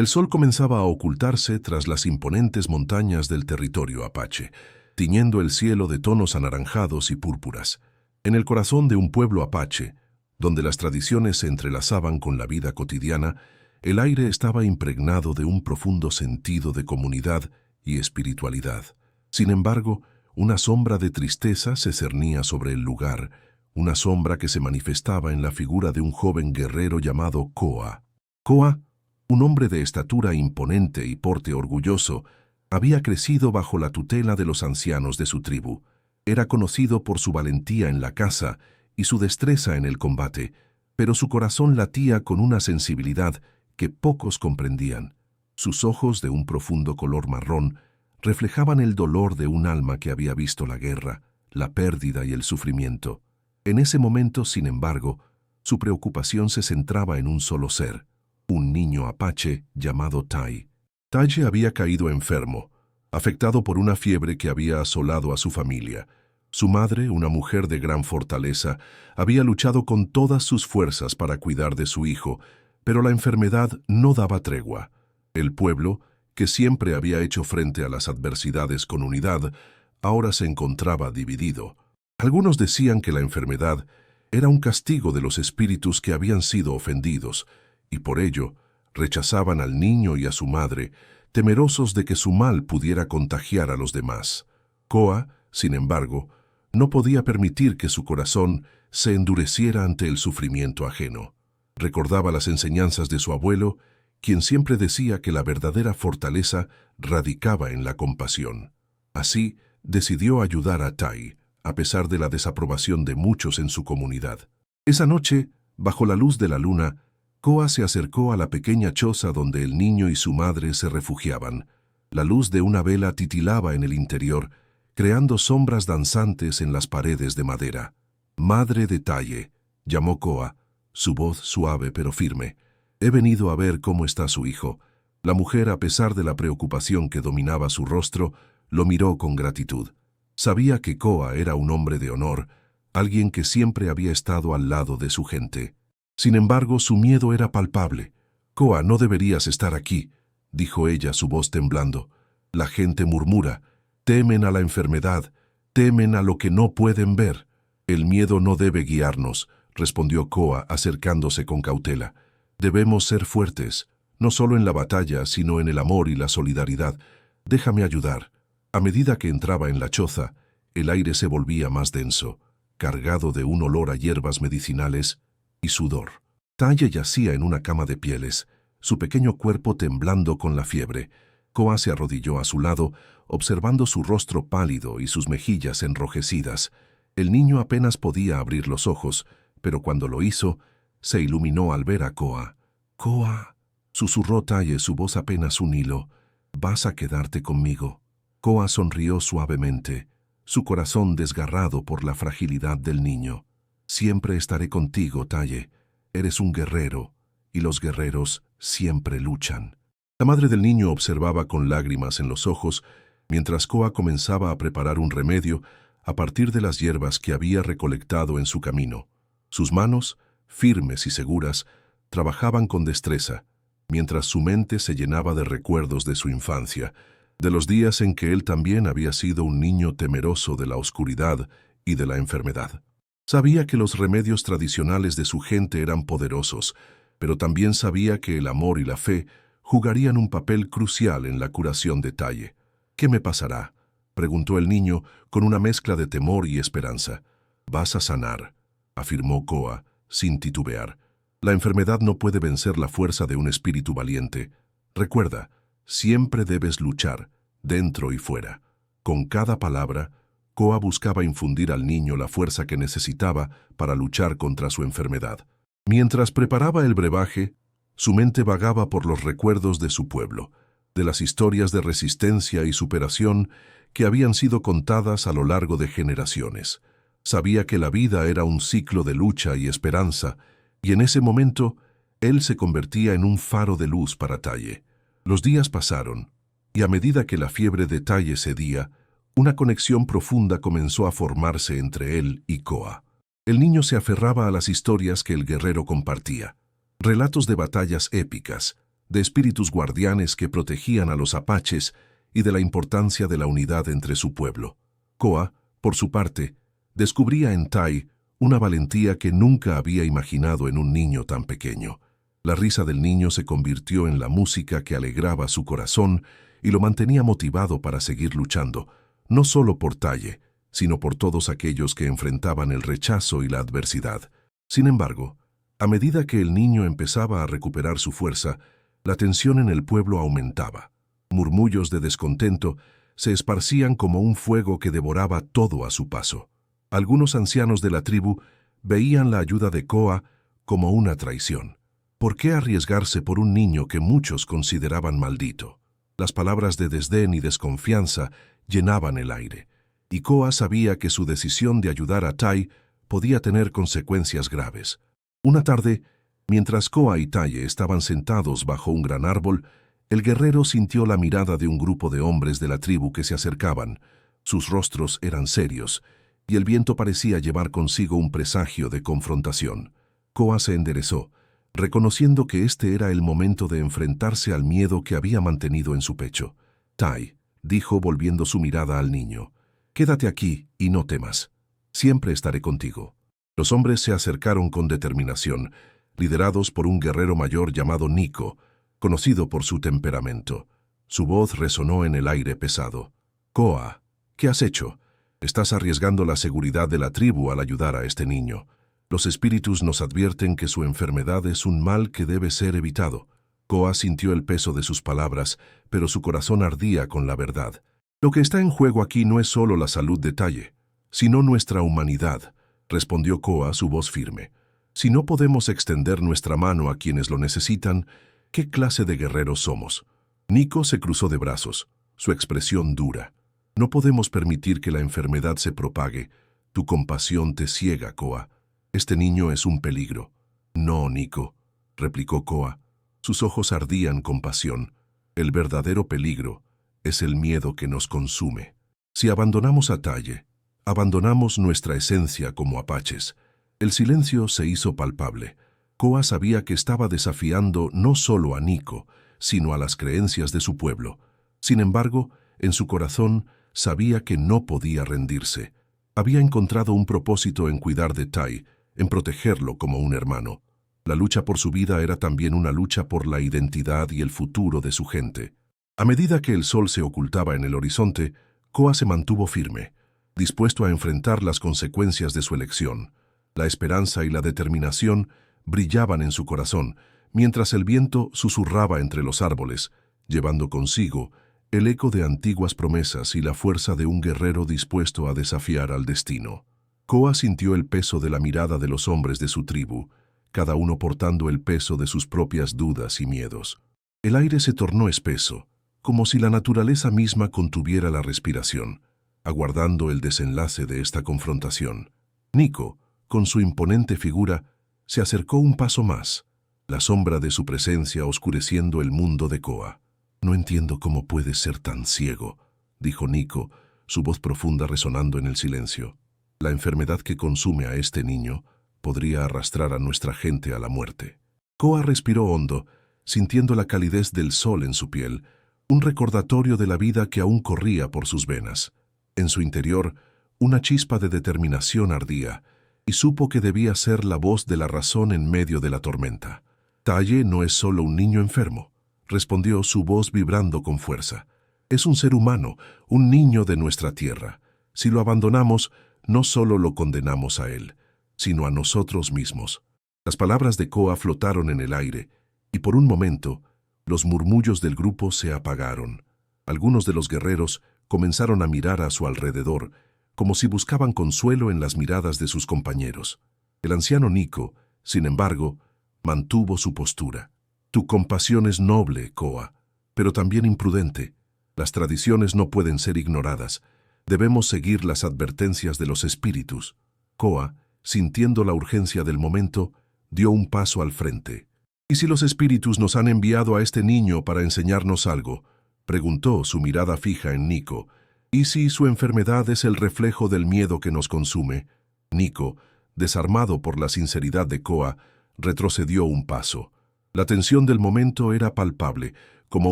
El sol comenzaba a ocultarse tras las imponentes montañas del territorio apache, tiñendo el cielo de tonos anaranjados y púrpuras. En el corazón de un pueblo apache, donde las tradiciones se entrelazaban con la vida cotidiana, el aire estaba impregnado de un profundo sentido de comunidad y espiritualidad. Sin embargo, una sombra de tristeza se cernía sobre el lugar, una sombra que se manifestaba en la figura de un joven guerrero llamado Koa. Koa, un hombre de estatura imponente y porte orgulloso, había crecido bajo la tutela de los ancianos de su tribu. Era conocido por su valentía en la caza y su destreza en el combate, pero su corazón latía con una sensibilidad que pocos comprendían. Sus ojos, de un profundo color marrón, reflejaban el dolor de un alma que había visto la guerra, la pérdida y el sufrimiento. En ese momento, sin embargo, su preocupación se centraba en un solo ser, un niño apache llamado Tai. Taye había caído enfermo, afectado por una fiebre que había asolado a su familia. Su madre, una mujer de gran fortaleza, había luchado con todas sus fuerzas para cuidar de su hijo, pero la enfermedad no daba tregua. El pueblo, que siempre había hecho frente a las adversidades con unidad, ahora se encontraba dividido. Algunos decían que la enfermedad era un castigo de los espíritus que habían sido ofendidos, y por ello rechazaban al niño y a su madre, temerosos de que su mal pudiera contagiar a los demás. Koa, sin embargo, no podía permitir que su corazón se endureciera ante el sufrimiento ajeno. Recordaba las enseñanzas de su abuelo, quien siempre decía que la verdadera fortaleza radicaba en la compasión. Así, decidió ayudar a Tai, a pesar de la desaprobación de muchos en su comunidad. Esa noche, bajo la luz de la luna, Koa se acercó a la pequeña choza donde el niño y su madre se refugiaban. La luz de una vela titilaba en el interior, creando sombras danzantes en las paredes de madera. «Madre de Taye», llamó Koa, su voz suave pero firme. «He venido a ver cómo está su hijo». La mujer, a pesar de la preocupación que dominaba su rostro, lo miró con gratitud. Sabía que Koa era un hombre de honor, alguien que siempre había estado al lado de su gente. Sin embargo, su miedo era palpable. «Koa, no deberías estar aquí», dijo ella, su voz temblando. «La gente murmura, temen a la enfermedad, temen a lo que no pueden ver». «El miedo no debe guiarnos», respondió Koa, acercándose con cautela. «Debemos ser fuertes, no solo en la batalla, sino en el amor y la solidaridad. Déjame ayudar». A medida que entraba en la choza, el aire se volvía más denso, cargado de un olor a hierbas medicinales y sudor. Taye yacía en una cama de pieles, su pequeño cuerpo temblando con la fiebre. Koa se arrodilló a su lado, observando su rostro pálido y sus mejillas enrojecidas. El niño apenas podía abrir los ojos, pero cuando lo hizo, se iluminó al ver a Koa. «Koa», susurró Taye, su voz apenas un hilo. «¿Vas a quedarte conmigo?» Koa sonrió suavemente, su corazón desgarrado por la fragilidad del niño. «Siempre estaré contigo, Taye. Eres un guerrero, y los guerreros siempre luchan». La madre del niño observaba con lágrimas en los ojos, mientras Koa comenzaba a preparar un remedio a partir de las hierbas que había recolectado en su camino. Sus manos, firmes y seguras, trabajaban con destreza, mientras su mente se llenaba de recuerdos de su infancia, de los días en que él también había sido un niño temeroso de la oscuridad y de la enfermedad. Sabía que los remedios tradicionales de su gente eran poderosos, pero también sabía que el amor y la fe jugarían un papel crucial en la curación de Taye. «¿Qué me pasará?», preguntó el niño con una mezcla de temor y esperanza. «Vas a sanar», afirmó Koa, sin titubear. «La enfermedad no puede vencer la fuerza de un espíritu valiente. Recuerda, siempre debes luchar, dentro y fuera». Con cada palabra, Koa buscaba infundir al niño la fuerza que necesitaba para luchar contra su enfermedad. Mientras preparaba el brebaje, su mente vagaba por los recuerdos de su pueblo, de las historias de resistencia y superación que habían sido contadas a lo largo de generaciones. Sabía que la vida era un ciclo de lucha y esperanza, y en ese momento, él se convertía en un faro de luz para Taye. Los días pasaron, y a medida que la fiebre de Taye cedía, una conexión profunda comenzó a formarse entre él y Koa. El niño se aferraba a las historias que el guerrero compartía. Relatos de batallas épicas, de espíritus guardianes que protegían a los apaches y de la importancia de la unidad entre su pueblo. Koa, por su parte, descubría en Tai una valentía que nunca había imaginado en un niño tan pequeño. La risa del niño se convirtió en la música que alegraba su corazón y lo mantenía motivado para seguir luchando, no solo por Taye, sino por todos aquellos que enfrentaban el rechazo y la adversidad. Sin embargo, a medida que el niño empezaba a recuperar su fuerza, la tensión en el pueblo aumentaba. Murmullos de descontento se esparcían como un fuego que devoraba todo a su paso. Algunos ancianos de la tribu veían la ayuda de Koa como una traición. ¿Por qué arriesgarse por un niño que muchos consideraban maldito? Las palabras de desdén y desconfianza llenaban el aire, y Koa sabía que su decisión de ayudar a Tai podía tener consecuencias graves. Una tarde, mientras Koa y Taye estaban sentados bajo un gran árbol, el guerrero sintió la mirada de un grupo de hombres de la tribu que se acercaban. Sus rostros eran serios, y el viento parecía llevar consigo un presagio de confrontación. Koa se enderezó, reconociendo que este era el momento de enfrentarse al miedo que había mantenido en su pecho. Tai, dijo volviendo su mirada al niño, «Quédate aquí y no temas. Siempre estaré contigo». Los hombres se acercaron con determinación, liderados por un guerrero mayor llamado Nico, conocido por su temperamento. Su voz resonó en el aire pesado. «Koa, ¿qué has hecho? Estás arriesgando la seguridad de la tribu al ayudar a este niño. Los espíritus nos advierten que su enfermedad es un mal que debe ser evitado». Koa sintió el peso de sus palabras, pero su corazón ardía con la verdad. «Lo que está en juego aquí no es solo la salud de Taye, sino nuestra humanidad», respondió Koa, su voz firme. «Si no podemos extender nuestra mano a quienes lo necesitan, ¿qué clase de guerreros somos?» Nico se cruzó de brazos, su expresión dura. «No podemos permitir que la enfermedad se propague. Tu compasión te ciega, Koa. Este niño es un peligro». «No, Nico», replicó Koa. Sus ojos ardían con pasión. «El verdadero peligro es el miedo que nos consume. Si abandonamos a Taye, abandonamos nuestra esencia como apaches». El silencio se hizo palpable. Koa sabía que estaba desafiando no solo a Nico, sino a las creencias de su pueblo. Sin embargo, en su corazón sabía que no podía rendirse. Había encontrado un propósito en cuidar de Tai, en protegerlo como un hermano. La lucha por su vida era también una lucha por la identidad y el futuro de su gente. A medida que el sol se ocultaba en el horizonte, Koa se mantuvo firme, dispuesto a enfrentar las consecuencias de su elección. La esperanza y la determinación brillaban en su corazón, mientras el viento susurraba entre los árboles, llevando consigo el eco de antiguas promesas y la fuerza de un guerrero dispuesto a desafiar al destino. Koa sintió el peso de la mirada de los hombres de su tribu, cada uno portando el peso de sus propias dudas y miedos. El aire se tornó espeso, como si la naturaleza misma contuviera la respiración, aguardando el desenlace de esta confrontación. Nico, con su imponente figura, se acercó un paso más, la sombra de su presencia oscureciendo el mundo de Koa. «No entiendo cómo puedes ser tan ciego», dijo Nico, su voz profunda resonando en el silencio. «La enfermedad que consume a este niño podría arrastrar a nuestra gente a la muerte». Koa respiró hondo, sintiendo la calidez del sol en su piel, un recordatorio de la vida que aún corría por sus venas. En su interior, una chispa de determinación ardía, y supo que debía ser la voz de la razón en medio de la tormenta. «Taye no es solo un niño enfermo», respondió su voz vibrando con fuerza. «Es un ser humano, un niño de nuestra tierra. Si lo abandonamos, no solo lo condenamos a él, sino a nosotros mismos». Las palabras de Koa flotaron en el aire, y por un momento, los murmullos del grupo se apagaron. Algunos de los guerreros comenzaron a mirar a su alrededor, como si buscaban consuelo en las miradas de sus compañeros. El anciano Nico, sin embargo, mantuvo su postura. «Tu compasión es noble, Koa, pero también imprudente. Las tradiciones no pueden ser ignoradas. Debemos seguir las advertencias de los espíritus». Koa, sintiendo la urgencia del momento, dio un paso al frente. «¿Y si los espíritus nos han enviado a este niño para enseñarnos algo?», preguntó, su mirada fija en Nico. «¿Y si su enfermedad es el reflejo del miedo que nos consume?». Nico, desarmado por la sinceridad de Koa, retrocedió un paso. La tensión del momento era palpable, como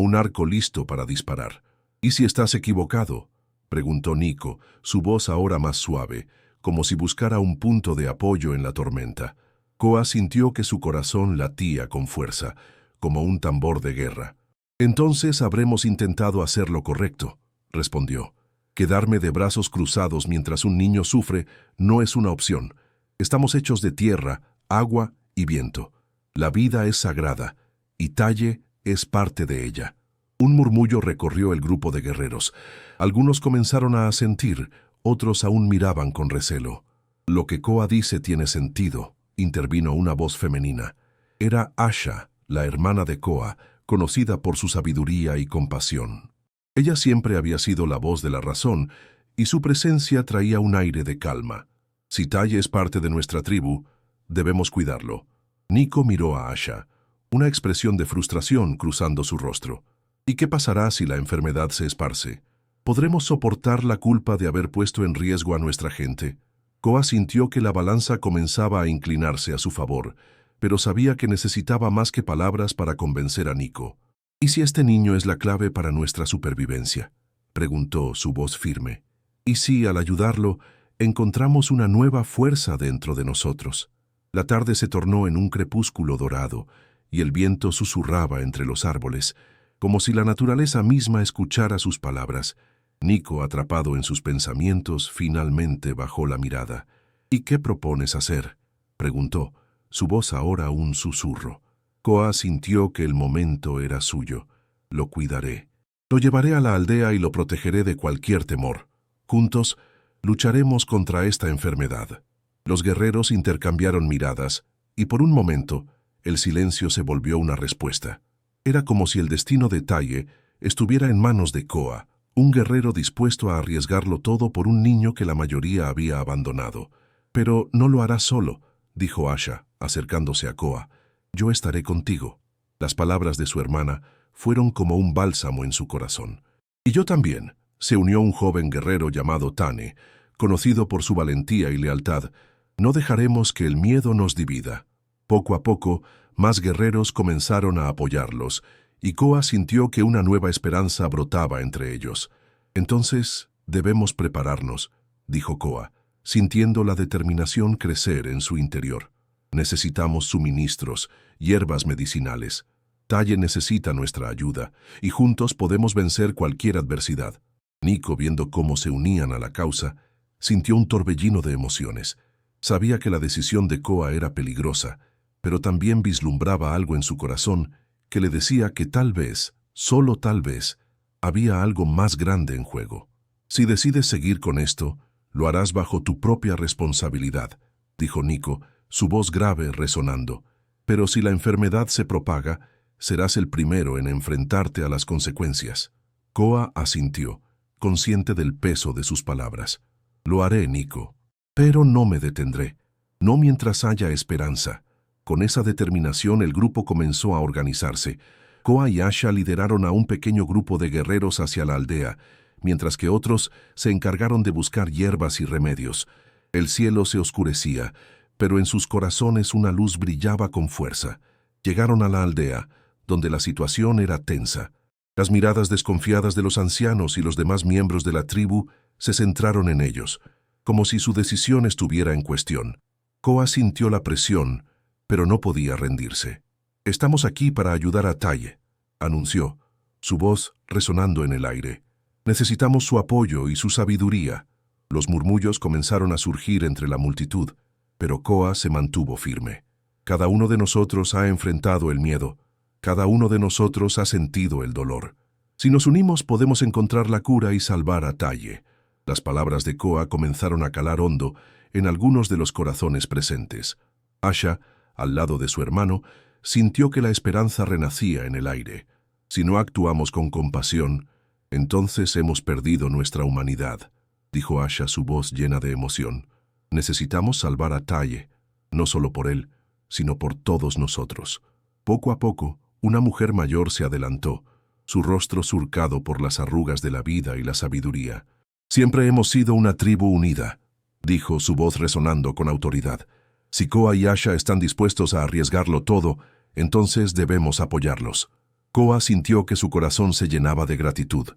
un arco listo para disparar. ¿Y si estás equivocado?, preguntó Nico, su voz ahora más suave, como si buscara un punto de apoyo en la tormenta. Koa sintió que su corazón latía con fuerza, como un tambor de guerra. «Entonces habremos intentado hacer lo correcto», respondió. «Quedarme de brazos cruzados mientras un niño sufre no es una opción. Estamos hechos de tierra, agua y viento. La vida es sagrada, y Talle es parte de ella». Un murmullo recorrió el grupo de guerreros. Algunos comenzaron a asentir, otros aún miraban con recelo. «Lo que Koa dice tiene sentido», intervino una voz femenina. Era Asha, la hermana de Koa, conocida por su sabiduría y compasión. Ella siempre había sido la voz de la razón, y su presencia traía un aire de calma. «Si Talle es parte de nuestra tribu, debemos cuidarlo». Nico miró a Asha, una expresión de frustración cruzando su rostro. «¿Y qué pasará si la enfermedad se esparce? ¿Podremos soportar la culpa de haber puesto en riesgo a nuestra gente?» Koa sintió que la balanza comenzaba a inclinarse a su favor, pero sabía que necesitaba más que palabras para convencer a Nico. «¿Y si este niño es la clave para nuestra supervivencia?», preguntó, su voz firme. «¿Y si, al ayudarlo, encontramos una nueva fuerza dentro de nosotros?» La tarde se tornó en un crepúsculo dorado, y el viento susurraba entre los árboles, como si la naturaleza misma escuchara sus palabras. Nico, atrapado en sus pensamientos, finalmente bajó la mirada. «¿Y qué propones hacer?», preguntó, su voz ahora un susurro. Koa sintió que el momento era suyo. «Lo cuidaré. Lo llevaré a la aldea y lo protegeré de cualquier temor. Juntos, lucharemos contra esta enfermedad». Los guerreros intercambiaron miradas, y por un momento, el silencio se volvió una respuesta. Era como si el destino de Talle estuviera en manos de Koa, un guerrero dispuesto a arriesgarlo todo por un niño que la mayoría había abandonado. «Pero no lo harás solo», dijo Asha, acercándose a Koa. «Yo estaré contigo». Las palabras de su hermana fueron como un bálsamo en su corazón. «Y yo también», se unió un joven guerrero llamado Tane, conocido por su valentía y lealtad. «No dejaremos que el miedo nos divida». Poco a poco, más guerreros comenzaron a apoyarlos, y Koa sintió que una nueva esperanza brotaba entre ellos. «Entonces, debemos prepararnos», dijo Koa, sintiendo la determinación crecer en su interior. «Necesitamos suministros, hierbas medicinales. Talle necesita nuestra ayuda, y juntos podemos vencer cualquier adversidad». Nico, viendo cómo se unían a la causa, sintió un torbellino de emociones. Sabía que la decisión de Koa era peligrosa, pero también vislumbraba algo en su corazón que le decía que tal vez, solo tal vez, había algo más grande en juego. «Si decides seguir con esto, lo harás bajo tu propia responsabilidad», dijo Nico, su voz grave resonando. «Pero si la enfermedad se propaga, serás el primero en enfrentarte a las consecuencias». Koa asintió, consciente del peso de sus palabras. «Lo haré, Nico. Pero no me detendré. No mientras haya esperanza». Con esa determinación el grupo comenzó a organizarse. Koa y Asha lideraron a un pequeño grupo de guerreros hacia la aldea, mientras que otros se encargaron de buscar hierbas y remedios. El cielo se oscurecía, pero en sus corazones una luz brillaba con fuerza. Llegaron a la aldea, donde la situación era tensa. Las miradas desconfiadas de los ancianos y los demás miembros de la tribu se centraron en ellos, como si su decisión estuviera en cuestión. Koa sintió la presión, pero no podía rendirse. «Estamos aquí para ayudar a Talle», anunció, su voz resonando en el aire. «Necesitamos su apoyo y su sabiduría». Los murmullos comenzaron a surgir entre la multitud, pero Koa se mantuvo firme. «Cada uno de nosotros ha enfrentado el miedo. Cada uno de nosotros ha sentido el dolor. Si nos unimos podemos encontrar la cura y salvar a Talle». Las palabras de Koa comenzaron a calar hondo en algunos de los corazones presentes. Asha, al lado de su hermano, sintió que la esperanza renacía en el aire. «Si no actuamos con compasión, entonces hemos perdido nuestra humanidad», dijo Asha, su voz llena de emoción. «Necesitamos salvar a Talle, no solo por él, sino por todos nosotros». Poco a poco, una mujer mayor se adelantó, su rostro surcado por las arrugas de la vida y la sabiduría. «Siempre hemos sido una tribu unida», dijo, su voz resonando con autoridad. «Si Koa y Asha están dispuestos a arriesgarlo todo, Entonces debemos apoyarlos. Koa sintió que su corazón se llenaba de gratitud.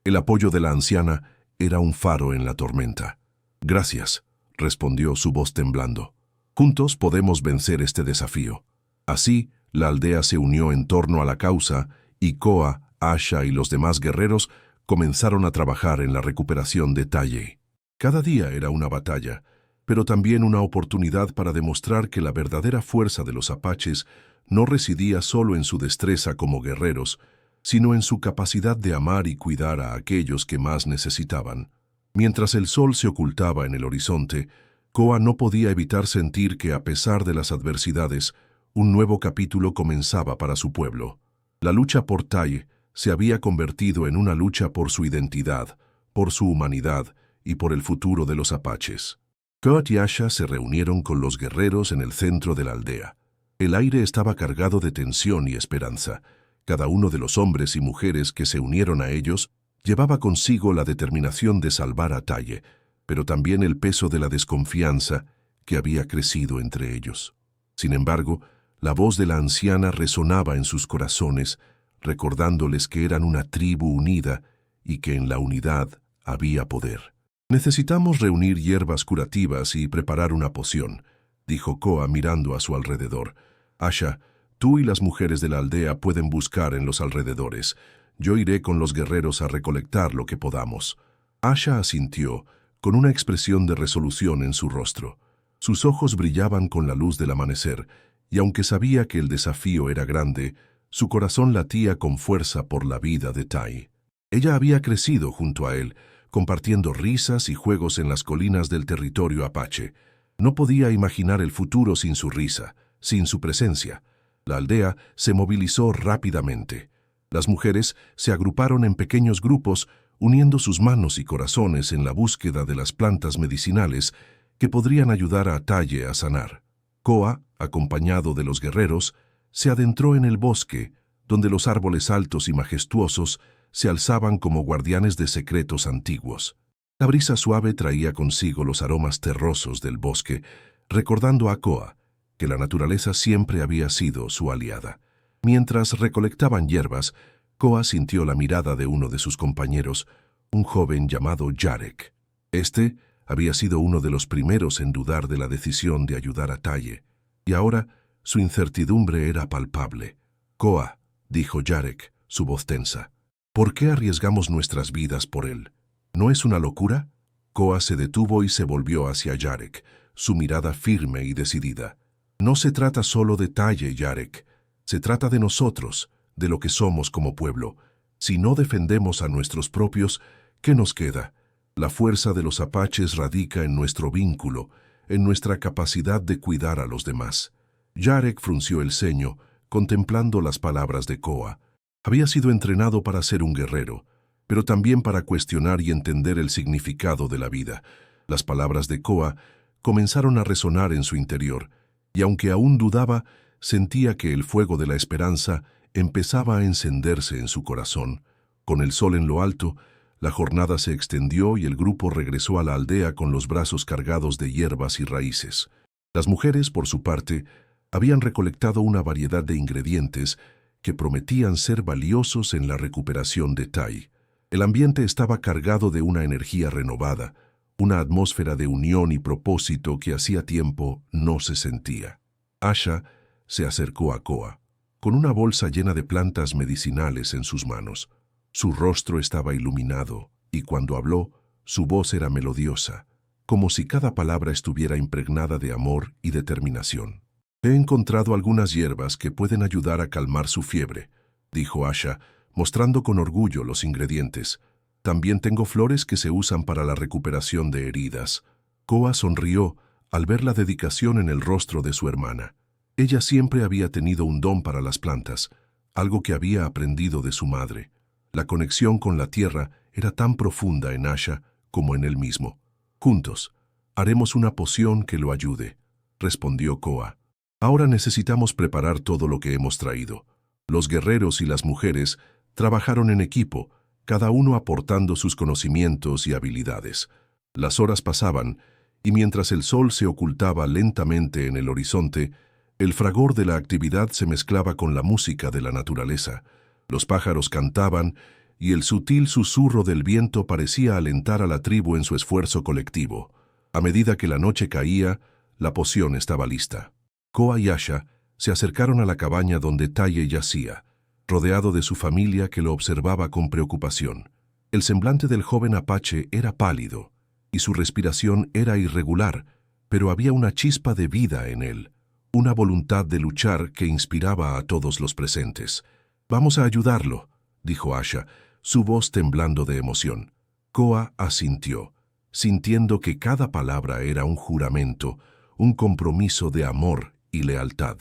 El apoyo de la anciana era un faro en la tormenta. «Gracias», respondió su voz temblando. «Juntos podemos vencer este desafío». Así, la aldea se unió en torno a la causa y Koa, Asha y los demás guerreros comenzaron a trabajar en la recuperación de Talle. Cada día era una batalla, pero también una oportunidad para demostrar que la verdadera fuerza de los apaches no residía solo en su destreza como guerreros, sino en su capacidad de amar y cuidar a aquellos que más necesitaban. Mientras el sol se ocultaba en el horizonte, Koa no podía evitar sentir que, a pesar de las adversidades, un nuevo capítulo comenzaba para su pueblo. La lucha por Talle se había convertido en una lucha por su identidad, por su humanidad y por el futuro de los apaches. Kurt y Asha se reunieron con los guerreros en el centro de la aldea. El aire estaba cargado de tensión y esperanza. Cada uno de los hombres y mujeres que se unieron a ellos llevaba consigo la determinación de salvar a Talle, pero también el peso de la desconfianza que había crecido entre ellos. Sin embargo, la voz de la anciana resonaba en sus corazones, recordándoles que eran una tribu unida y que en la unidad había poder. «Necesitamos reunir hierbas curativas y preparar una poción», dijo Koa mirando a su alrededor. «Asha, tú y las mujeres de la aldea pueden buscar en los alrededores. Yo iré con los guerreros a recolectar lo que podamos». Asha asintió, con una expresión de resolución en su rostro. Sus ojos brillaban con la luz del amanecer, y aunque sabía que el desafío era grande, su corazón latía con fuerza por la vida de Tai. Ella había crecido junto a él, compartiendo risas y juegos en las colinas del territorio apache. No podía imaginar el futuro sin su risa, sin su presencia. La aldea se movilizó rápidamente. Las mujeres se agruparon en pequeños grupos, uniendo sus manos y corazones en la búsqueda de las plantas medicinales que podrían ayudar a Talle a sanar. Koa, acompañado de los guerreros, se adentró en el bosque, donde los árboles altos y majestuosos se alzaban como guardianes de secretos antiguos. La brisa suave traía consigo los aromas terrosos del bosque, recordando a Koa que la naturaleza siempre había sido su aliada. Mientras recolectaban hierbas, Koa sintió la mirada de uno de sus compañeros, un joven llamado Jarek. Este había sido uno de los primeros en dudar de la decisión de ayudar a Talle, y ahora su incertidumbre era palpable. «Koa», dijo Jarek, su voz tensa, «¿por qué arriesgamos nuestras vidas por él? ¿No es una locura?» Koa se detuvo y se volvió hacia Jarek, su mirada firme y decidida. «No se trata solo de Talle, Jarek. Se trata de nosotros, de lo que somos como pueblo. Si no defendemos a nuestros propios, ¿qué nos queda? La fuerza de los apaches radica en nuestro vínculo, en nuestra capacidad de cuidar a los demás». Jarek frunció el ceño, contemplando las palabras de Koa. Había sido entrenado para ser un guerrero, pero también para cuestionar y entender el significado de la vida. Las palabras de Koa comenzaron a resonar en su interior, y aunque aún dudaba, sentía que el fuego de la esperanza empezaba a encenderse en su corazón. Con el sol en lo alto, la jornada se extendió y el grupo regresó a la aldea con los brazos cargados de hierbas y raíces. Las mujeres, por su parte, habían recolectado una variedad de ingredientes que prometían ser valiosos en la recuperación de Tai. El ambiente estaba cargado de una energía renovada, una atmósfera de unión y propósito que hacía tiempo no se sentía. Asha se acercó a Koa, con una bolsa llena de plantas medicinales en sus manos. Su rostro estaba iluminado, y cuando habló, su voz era melodiosa, como si cada palabra estuviera impregnada de amor y determinación. «He encontrado algunas hierbas que pueden ayudar a calmar su fiebre», dijo Asha, mostrando con orgullo los ingredientes. «También tengo flores que se usan para la recuperación de heridas». Koa sonrió al ver la dedicación en el rostro de su hermana. Ella siempre había tenido un don para las plantas, algo que había aprendido de su madre. La conexión con la tierra era tan profunda en Asha como en él mismo. «Juntos, haremos una poción que lo ayude», respondió Koa. «Ahora necesitamos preparar todo lo que hemos traído». Los guerreros y las mujeres trabajaron en equipo, cada uno aportando sus conocimientos y habilidades. Las horas pasaban, y mientras el sol se ocultaba lentamente en el horizonte, El fragor de la actividad se mezclaba con la música de la naturaleza. Los pájaros cantaban y el sutil susurro del viento parecía alentar a la tribu en su esfuerzo colectivo. A medida que la noche caía, la poción estaba lista. Koa y Asha se acercaron a la cabaña donde Taye yacía, rodeado de su familia que lo observaba con preocupación. El semblante del joven apache era pálido y su respiración era irregular, pero había una chispa de vida en él, una voluntad de luchar que inspiraba a todos los presentes. «Vamos a ayudarlo», dijo Asha, su voz temblando de emoción. Koa asintió, sintiendo que cada palabra era un juramento, un compromiso de amor y lealtad.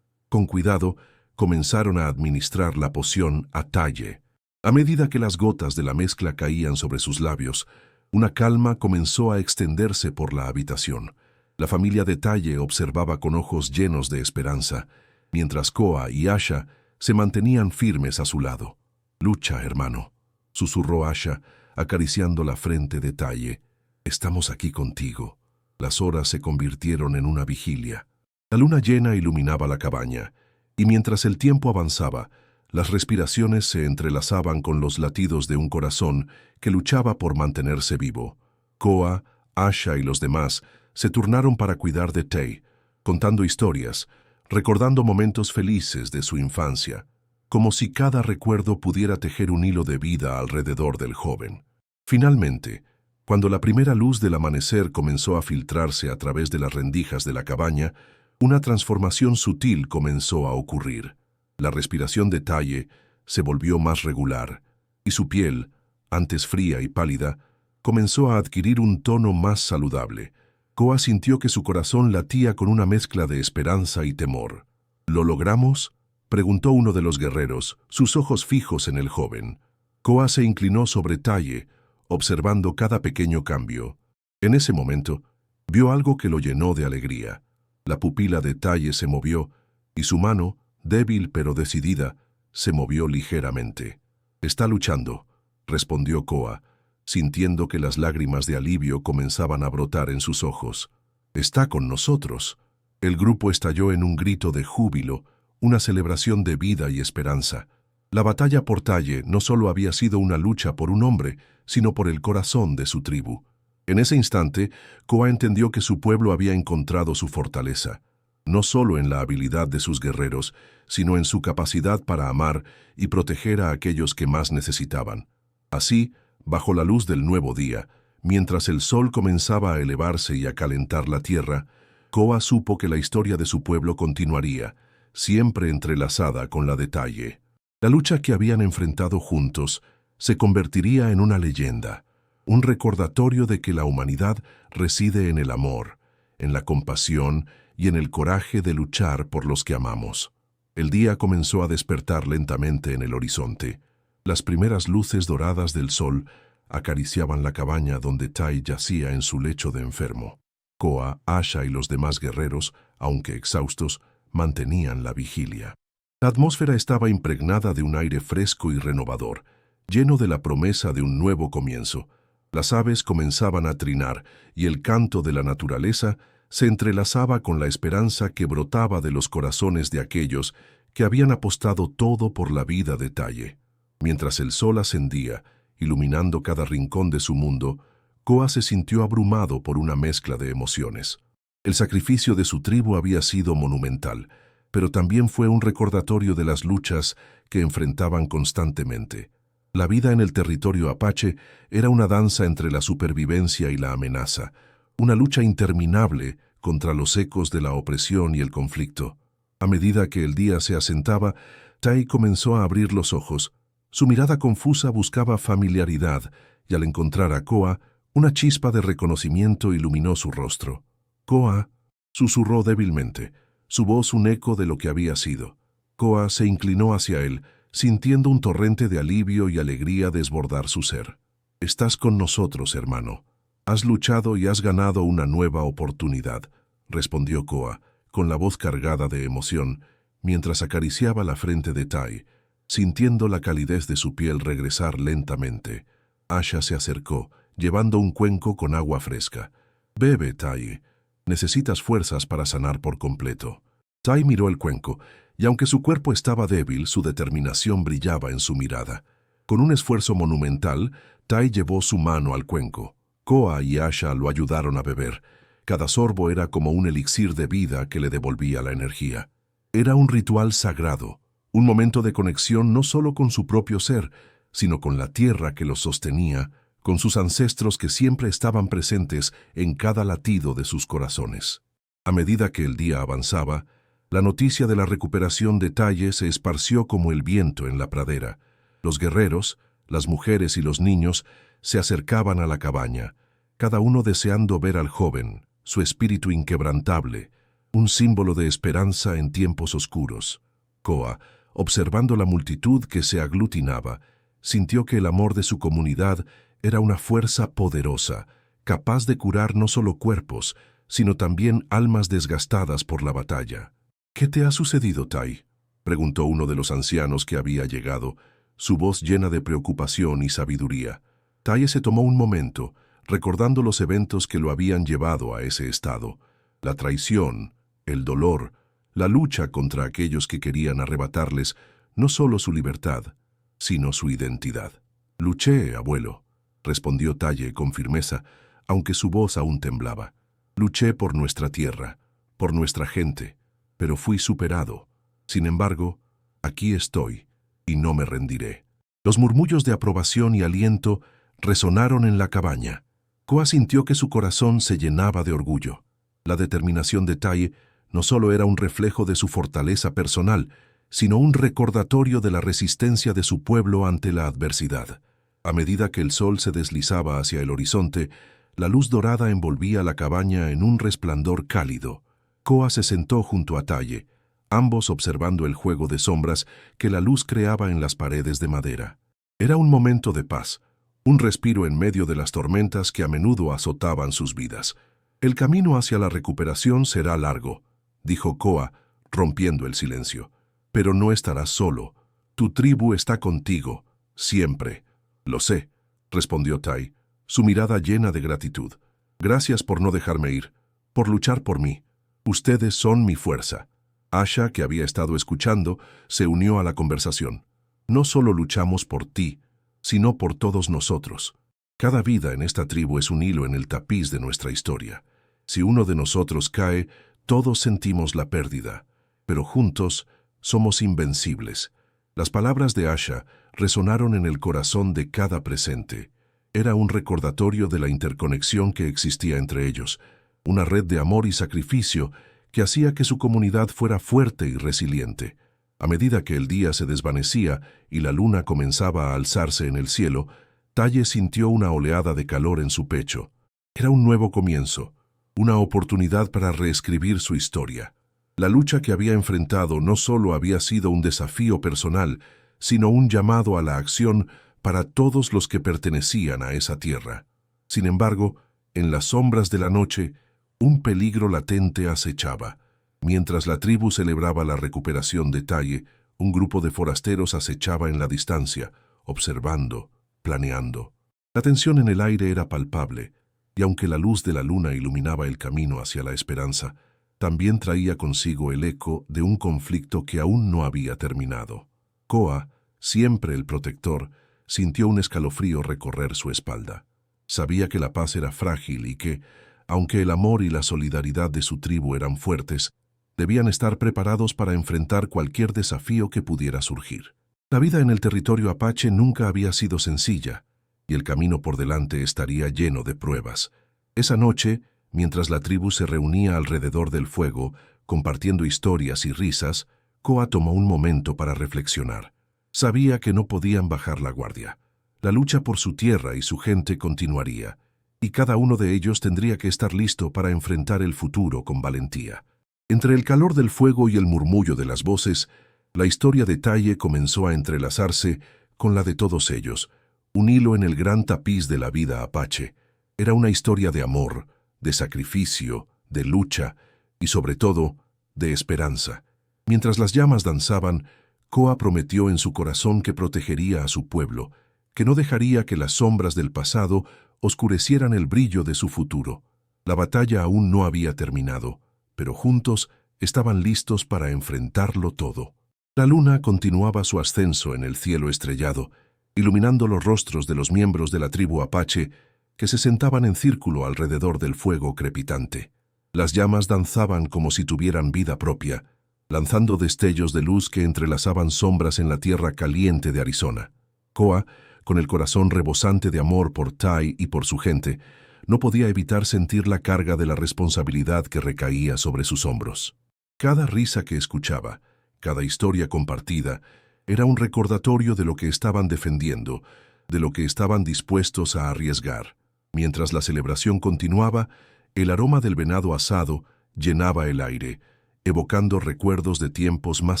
Con cuidado, comenzaron a administrar la poción a Taye. A medida que las gotas de la mezcla caían sobre sus labios, una calma comenzó a extenderse por la habitación. La familia de Taye observaba con ojos llenos de esperanza, mientras Koa y Asha se mantenían firmes a su lado. «Lucha, hermano», susurró Asha, acariciando la frente de Taye. «Estamos aquí contigo». Las horas se convirtieron en una vigilia. La luna llena iluminaba la cabaña, y mientras el tiempo avanzaba, las respiraciones se entrelazaban con los latidos de un corazón que luchaba por mantenerse vivo. Koa, Asha y los demás se turnaron para cuidar de Taye, contando historias, recordando momentos felices de su infancia, como si cada recuerdo pudiera tejer un hilo de vida alrededor del joven. Finalmente, cuando la primera luz del amanecer comenzó a filtrarse a través de las rendijas de la cabaña, una transformación sutil comenzó a ocurrir. La respiración de Taye se volvió más regular, y su piel, antes fría y pálida, comenzó a adquirir un tono más saludable. Koa sintió que su corazón latía con una mezcla de esperanza y temor. «¿Lo logramos?», preguntó uno de los guerreros, sus ojos fijos en el joven. Koa se inclinó sobre Taye, observando cada pequeño cambio. En ese momento, vio algo que lo llenó de alegría. La pupila de Taye se movió, y su mano, débil pero decidida, se movió ligeramente. «Está luchando», respondió Koa, sintiendo que las lágrimas de alivio comenzaban a brotar en sus ojos. «Está con nosotros». El grupo estalló en un grito de júbilo, una celebración de vida y esperanza. La batalla por Taye no solo había sido una lucha por un hombre, sino por el corazón de su tribu. En ese instante, Koa entendió que su pueblo había encontrado su fortaleza, no solo en la habilidad de sus guerreros, sino en su capacidad para amar y proteger a aquellos que más necesitaban. Así, bajo la luz del nuevo día, mientras el sol comenzaba a elevarse y a calentar la tierra, Koa supo que la historia de su pueblo continuaría, siempre entrelazada con la de Taye. La lucha que habían enfrentado juntos se convertiría en una leyenda, un recordatorio de que la humanidad reside en el amor, en la compasión y en el coraje de luchar por los que amamos. El día comenzó a despertar lentamente en el horizonte. Las primeras luces doradas del sol acariciaban la cabaña donde Taye yacía en su lecho de enfermo. Koa, Asha y los demás guerreros, aunque exhaustos, mantenían la vigilia. La atmósfera estaba impregnada de un aire fresco y renovador, lleno de la promesa de un nuevo comienzo. Las aves comenzaban a trinar y el canto de la naturaleza se entrelazaba con la esperanza que brotaba de los corazones de aquellos que habían apostado todo por la vida de Taye. Mientras el sol ascendía, iluminando cada rincón de su mundo, Koa se sintió abrumado por una mezcla de emociones. El sacrificio de su tribu había sido monumental, pero también fue un recordatorio de las luchas que enfrentaban constantemente. La vida en el territorio apache era una danza entre la supervivencia y la amenaza, una lucha interminable contra los ecos de la opresión y el conflicto. A medida que el día se asentaba, Taye comenzó a abrir los ojos. Su mirada confusa buscaba familiaridad, y al encontrar a Koa, una chispa de reconocimiento iluminó su rostro. «Koa», susurró débilmente, su voz un eco de lo que había sido. Koa se inclinó hacia él, sintiendo un torrente de alivio y alegría desbordar su ser. «Estás con nosotros, hermano. Has luchado y has ganado una nueva oportunidad», respondió Koa, con la voz cargada de emoción, mientras acariciaba la frente de Taye, sintiendo la calidez de su piel regresar lentamente. Asha se acercó, llevando un cuenco con agua fresca. «Bebe, Taye. Necesitas fuerzas para sanar por completo». Tai miró el cuenco, y aunque su cuerpo estaba débil, su determinación brillaba en su mirada. Con un esfuerzo monumental, Tai llevó su mano al cuenco. Koa y Asha lo ayudaron a beber. Cada sorbo era como un elixir de vida que le devolvía la energía. Era un ritual sagrado, un momento de conexión no solo con su propio ser, sino con la tierra que los sostenía, con sus ancestros que siempre estaban presentes en cada latido de sus corazones. A medida que el día avanzaba, la noticia de la recuperación de Taye se esparció como el viento en la pradera. Los guerreros, las mujeres y los niños se acercaban a la cabaña, cada uno deseando ver al joven, su espíritu inquebrantable, un símbolo de esperanza en tiempos oscuros. Koa, observando la multitud que se aglutinaba, sintió que el amor de su comunidad era una fuerza poderosa, capaz de curar no solo cuerpos, sino también almas desgastadas por la batalla. «¿Qué te ha sucedido, Tai?», preguntó uno de los ancianos que había llegado, su voz llena de preocupación y sabiduría. Tai se tomó un momento, recordando los eventos que lo habían llevado a ese estado, la traición, el dolor, la lucha contra aquellos que querían arrebatarles no solo su libertad, sino su identidad. «Luché, abuelo», respondió Taye con firmeza, aunque su voz aún temblaba. «Luché por nuestra tierra, por nuestra gente, pero fui superado. Sin embargo, aquí estoy, y no me rendiré». Los murmullos de aprobación y aliento resonaron en la cabaña. Koa sintió que su corazón se llenaba de orgullo. La determinación de Taye no solo era un reflejo de su fortaleza personal, sino un recordatorio de la resistencia de su pueblo ante la adversidad. A medida que el sol se deslizaba hacia el horizonte, la luz dorada envolvía la cabaña en un resplandor cálido. Koa se sentó junto a Taye, ambos observando el juego de sombras que la luz creaba en las paredes de madera. Era un momento de paz, un respiro en medio de las tormentas que a menudo azotaban sus vidas. «El camino hacia la recuperación será largo», dijo Koa, rompiendo el silencio. «Pero no estarás solo. Tu tribu está contigo, siempre». «Lo sé», respondió Tai, su mirada llena de gratitud. «Gracias por no dejarme ir, por luchar por mí. Ustedes son mi fuerza». Asha, que había estado escuchando, se unió a la conversación. «No solo luchamos por ti, sino por todos nosotros. Cada vida en esta tribu es un hilo en el tapiz de nuestra historia. Si uno de nosotros cae, todos sentimos la pérdida, pero juntos somos invencibles». Las palabras de Asha resonaron en el corazón de cada presente. Era un recordatorio de la interconexión que existía entre ellos, una red de amor y sacrificio que hacía que su comunidad fuera fuerte y resiliente. A medida que el día se desvanecía y la luna comenzaba a alzarse en el cielo, Taye sintió una oleada de calor en su pecho. Era un nuevo comienzo, una oportunidad para reescribir su historia. La lucha que había enfrentado no solo había sido un desafío personal, sino un llamado a la acción para todos los que pertenecían a esa tierra. Sin embargo, en las sombras de la noche, un peligro latente acechaba. Mientras la tribu celebraba la recuperación de Taye, un grupo de forasteros acechaba en la distancia, observando, planeando. La tensión en el aire era palpable, y aunque la luz de la luna iluminaba el camino hacia la esperanza, también traía consigo el eco de un conflicto que aún no había terminado. Koa, siempre el protector, sintió un escalofrío recorrer su espalda. Sabía que la paz era frágil y que, aunque el amor y la solidaridad de su tribu eran fuertes, debían estar preparados para enfrentar cualquier desafío que pudiera surgir. La vida en el territorio apache nunca había sido sencilla, y el camino por delante estaría lleno de pruebas. Esa noche, mientras la tribu se reunía alrededor del fuego, compartiendo historias y risas, Koa tomó un momento para reflexionar. Sabía que no podían bajar la guardia. La lucha por su tierra y su gente continuaría, y cada uno de ellos tendría que estar listo para enfrentar el futuro con valentía. Entre el calor del fuego y el murmullo de las voces, la historia de Taye comenzó a entrelazarse con la de todos ellos, un hilo en el gran tapiz de la vida apache. Era una historia de amor, de sacrificio, de lucha y, sobre todo, de esperanza. Mientras las llamas danzaban, Koa prometió en su corazón que protegería a su pueblo, que no dejaría que las sombras del pasado oscurecieran el brillo de su futuro. La batalla aún no había terminado, pero juntos estaban listos para enfrentarlo todo. La luna continuaba su ascenso en el cielo estrellado, iluminando los rostros de los miembros de la tribu apache que se sentaban en círculo alrededor del fuego crepitante. Las llamas danzaban como si tuvieran vida propia, lanzando destellos de luz que entrelazaban sombras en la tierra caliente de Arizona. Koa, con el corazón rebosante de amor por Tai y por su gente, no podía evitar sentir la carga de la responsabilidad que recaía sobre sus hombros. Cada risa que escuchaba, cada historia compartida, era un recordatorio de lo que estaban defendiendo, de lo que estaban dispuestos a arriesgar. Mientras la celebración continuaba, el aroma del venado asado llenaba el aire, evocando recuerdos de tiempos más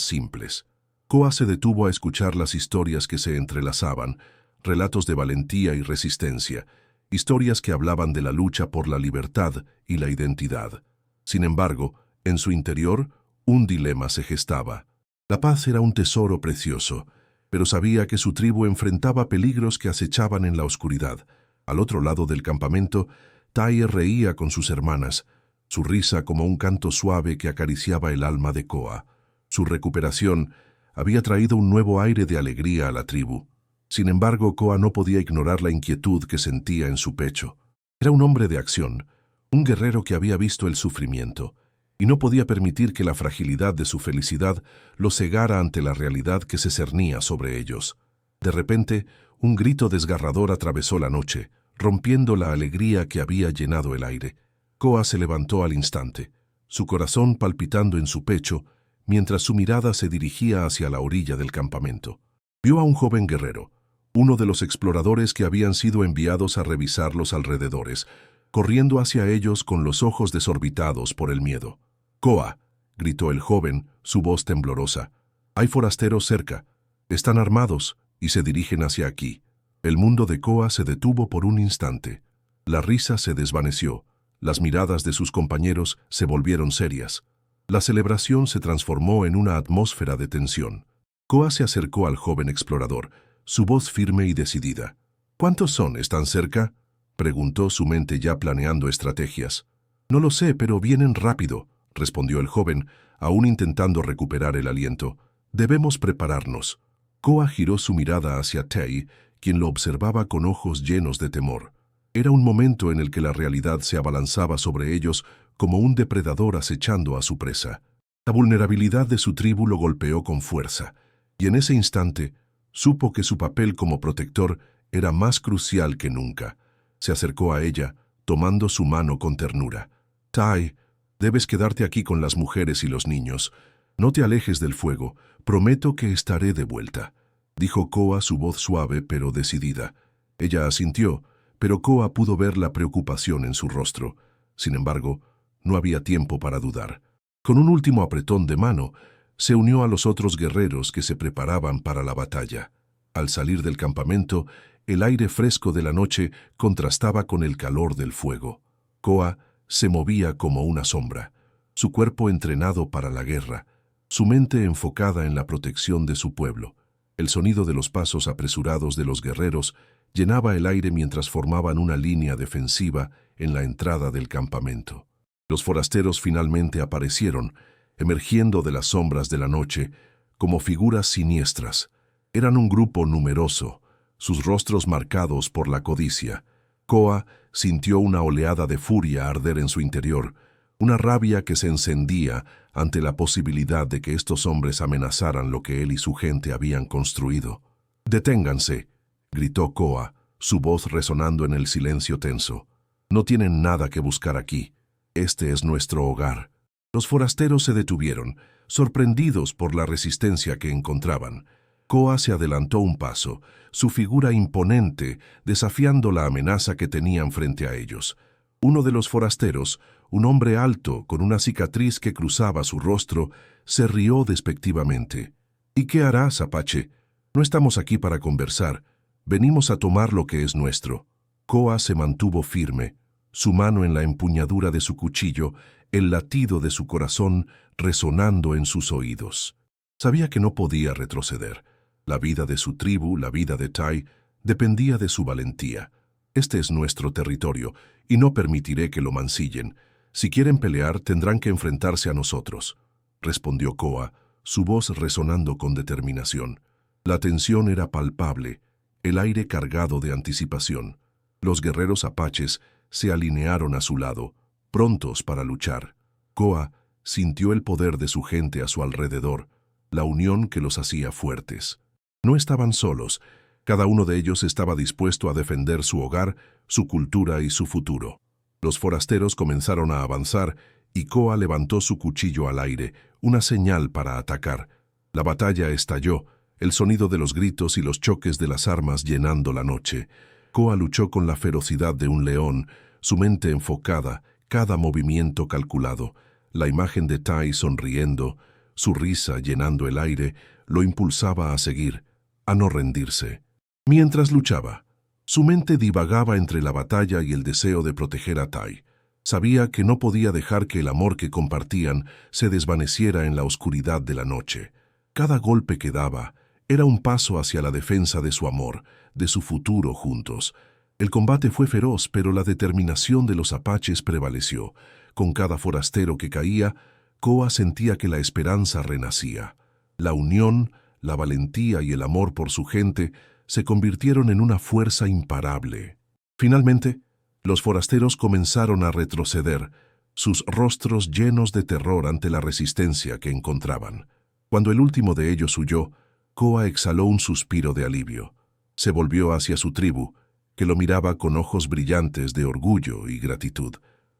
simples. Koa se detuvo a escuchar las historias que se entrelazaban, relatos de valentía y resistencia, historias que hablaban de la lucha por la libertad y la identidad. Sin embargo, en su interior, un dilema se gestaba. La paz era un tesoro precioso, pero sabía que su tribu enfrentaba peligros que acechaban en la oscuridad. Al otro lado del campamento, Tai reía con sus hermanas, su risa como un canto suave que acariciaba el alma de Koa. Su recuperación había traído un nuevo aire de alegría a la tribu. Sin embargo, Koa no podía ignorar la inquietud que sentía en su pecho. Era un hombre de acción, un guerrero que había visto el sufrimiento, y no podía permitir que la fragilidad de su felicidad lo cegara ante la realidad que se cernía sobre ellos. De repente, un grito desgarrador atravesó la noche, rompiendo la alegría que había llenado el aire. Koa se levantó al instante, su corazón palpitando en su pecho, mientras su mirada se dirigía hacia la orilla del campamento. Vio a un joven guerrero, uno de los exploradores que habían sido enviados a revisar los alrededores, corriendo hacia ellos con los ojos desorbitados por el miedo. «Koa», gritó el joven, su voz temblorosa. «Hay forasteros cerca. Están armados y se dirigen hacia aquí». El mundo de Koa se detuvo por un instante. La risa se desvaneció. Las miradas de sus compañeros se volvieron serias. La celebración se transformó en una atmósfera de tensión. Koa se acercó al joven explorador, su voz firme y decidida. «¿Cuántos son? ¿Están cerca?», preguntó, su mente ya planeando estrategias. «No lo sé, pero vienen rápido», respondió el joven, aún intentando recuperar el aliento. «Debemos prepararnos». Koa giró su mirada hacia Tai, quien lo observaba con ojos llenos de temor. Era un momento en el que la realidad se abalanzaba sobre ellos como un depredador acechando a su presa. La vulnerabilidad de su tribu lo golpeó con fuerza, y en ese instante supo que su papel como protector era más crucial que nunca. Se acercó a ella, tomando su mano con ternura. «Tai, debes quedarte aquí con las mujeres y los niños. No te alejes del fuego, prometo que estaré de vuelta», dijo Koa, su voz suave pero decidida. Ella asintió, pero Koa pudo ver la preocupación en su rostro. Sin embargo, no había tiempo para dudar. Con un último apretón de mano, se unió a los otros guerreros que se preparaban para la batalla. Al salir del campamento, el aire fresco de la noche contrastaba con el calor del fuego. Koa se movía como una sombra, su cuerpo entrenado para la guerra, su mente enfocada en la protección de su pueblo. El sonido de los pasos apresurados de los guerreros llenaba el aire mientras formaban una línea defensiva en la entrada del campamento. Los forasteros finalmente aparecieron, emergiendo de las sombras de la noche como figuras siniestras. Eran un grupo numeroso, sus rostros marcados por la codicia. Koa sintió una oleada de furia arder en su interior, una rabia que se encendía ante la posibilidad de que estos hombres amenazaran lo que él y su gente habían construido. «Deténganse», gritó Koa, su voz resonando en el silencio tenso. «No tienen nada que buscar aquí. Este es nuestro hogar». Los forasteros se detuvieron, sorprendidos por la resistencia que encontraban. Koa se adelantó un paso, su figura imponente desafiando la amenaza que tenían frente a ellos. Uno de los forasteros, un hombre alto con una cicatriz que cruzaba su rostro, se rió despectivamente. «¿Y qué harás, Apache? No estamos aquí para conversar. Venimos a tomar lo que es nuestro». Koa se mantuvo firme, su mano en la empuñadura de su cuchillo, el latido de su corazón resonando en sus oídos. Sabía que no podía retroceder. La vida de su tribu, la vida de Tai, dependía de su valentía. «Este es nuestro territorio, y no permitiré que lo mancillen. Si quieren pelear, tendrán que enfrentarse a nosotros». respondió Koa, su voz resonando con determinación. La tensión era palpable, el aire cargado de anticipación. Los guerreros apaches se alinearon a su lado, prontos para luchar. Koa sintió el poder de su gente a su alrededor, la unión que los hacía fuertes. No estaban solos, cada uno de ellos estaba dispuesto a defender su hogar, su cultura y su futuro. Los forasteros comenzaron a avanzar y Koa levantó su cuchillo al aire, una señal para atacar. La batalla estalló, el sonido de los gritos y los choques de las armas llenando la noche. Koa luchó con la ferocidad de un león, su mente enfocada, cada movimiento calculado. La imagen de Tai sonriendo, su risa llenando el aire, lo impulsaba a seguir, a no rendirse. Mientras luchaba, su mente divagaba entre la batalla y el deseo de proteger a Tai. Sabía que no podía dejar que el amor que compartían se desvaneciera en la oscuridad de la noche. Cada golpe que daba era un paso hacia la defensa de su amor, de su futuro juntos. El combate fue feroz, pero la determinación de los apaches prevaleció. Con cada forastero que caía, Koa sentía que la esperanza renacía. La unión, la valentía y el amor por su gente se convirtieron en una fuerza imparable. Finalmente, los forasteros comenzaron a retroceder, sus rostros llenos de terror ante la resistencia que encontraban. Cuando el último de ellos huyó, Koa exhaló un suspiro de alivio. Se volvió hacia su tribu, que lo miraba con ojos brillantes de orgullo y gratitud.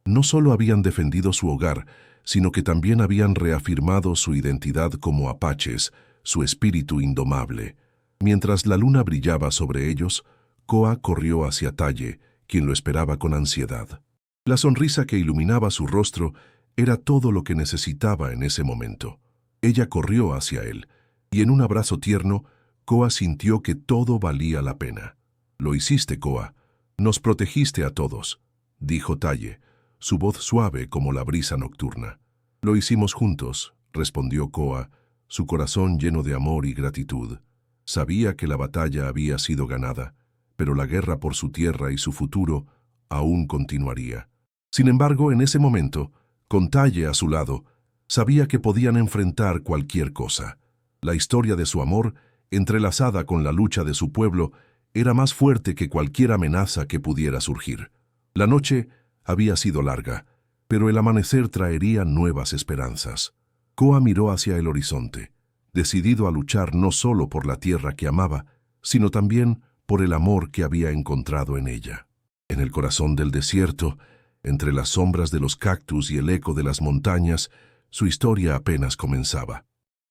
No solo habían defendido su hogar, sino que también habían reafirmado su identidad como apaches, su espíritu indomable. Mientras la luna brillaba sobre ellos, Koa corrió hacia Talle, quien lo esperaba con ansiedad. La sonrisa que iluminaba su rostro era todo lo que necesitaba en ese momento. Ella corrió hacia él, y en un abrazo tierno, Koa sintió que todo valía la pena. «Lo hiciste, Koa. Nos protegiste a todos», dijo Talle, su voz suave como la brisa nocturna. «Lo hicimos juntos», respondió Koa, su corazón lleno de amor y gratitud. Sabía que la batalla había sido ganada, pero la guerra por su tierra y su futuro aún continuaría. Sin embargo, en ese momento, con Talle a su lado, sabía que podían enfrentar cualquier cosa. La historia de su amor, entrelazada con la lucha de su pueblo, era más fuerte que cualquier amenaza que pudiera surgir. La noche había sido larga, pero el amanecer traería nuevas esperanzas. Koa miró hacia el horizonte, decidido a luchar no solo por la tierra que amaba, sino también por el amor que había encontrado en ella. En el corazón del desierto, entre las sombras de los cactus y el eco de las montañas, su historia apenas comenzaba.